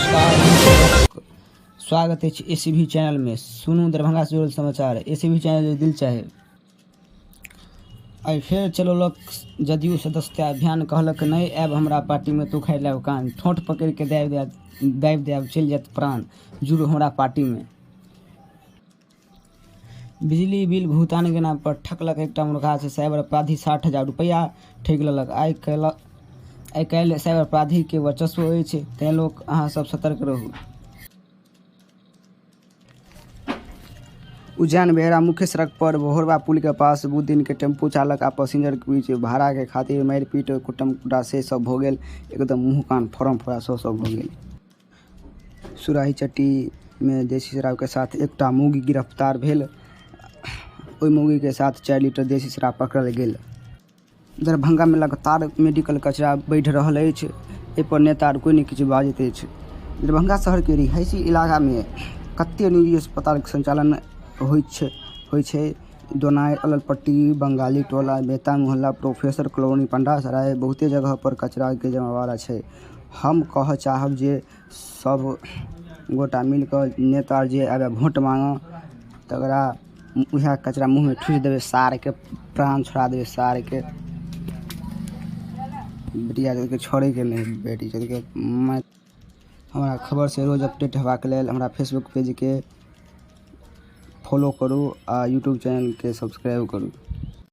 नमस्कार, स्वागत है एसीबी चैनल में। सुनू दरभंगा से जुड़ल समाचार। एसीबी चैनल दिल चाहे आई फेर चलौलक जदयू सदस्यता अभियान। कहलक नहीं आब हमरा पार्टी में तू खाइ लेब कान, ठोंठ पकड़ के दाबि देब चलि जायत प्राण, जुड़ हमरा पार्टी में। बिजली बिल भुगतान के नाम पर ठकलक एकटा मुर्गा से साइबर अपराधी 60,000 रुपैया ठकि लेलक। आइ काल्हि साइबर अपराधी के वर्चस्व अछि, तेँ लोक अहाँ सब सतर्क रहू। उज्जैन बेहरा मुख्य सड़क पर भोरवा पुल के पास बुध दिन के टेम्पू चालक आ पैसेंजर के बीच भाड़ा के खातिर मारपीट कुटम कुटा से सब भ गेल। एकदम मुँह कान फोड़म फोड़ा सब भ गेल। सुराही चट्टी में देसी शराब के साथ एकटा मौगी गिरफ्तार भेल। ओहि मौगी के साथ 4 लीटर देसी शराब पकड़ल गेल। दरभंगा में लगातार मेडिकल कचरा बढ़ि रहल अछि, एहि पर नेता कोई नहीं किछु बाजैत अछि। दरभंगा शहर के रिहायशी इलाका में कते निजी अस्पताल के संचालन होइ छै। दोनाइर, अललपट्टी, बंगाली टोला, बेता मोहल्ला, प्रोफेसर कॉलोनी, पंडा सराय, बहुते जगह पर कचरा के जमावड़ा छै। हम कह चाहब जे सब गोटा मिलकर नेता जे आबे वोट मांग तकरा उहे कचरा मुँह में ठूस देवे, सार के प्राण छोड़ा देवे, सार के बेटिया के छोड़े के नहीं, बेटी के। हमारा खबर से रोज अपडेट हेबाक लेल हमरा फेसबुक पेज के फॉलो करू आ यूट्यूब चैनल के सब्सक्राइब करू।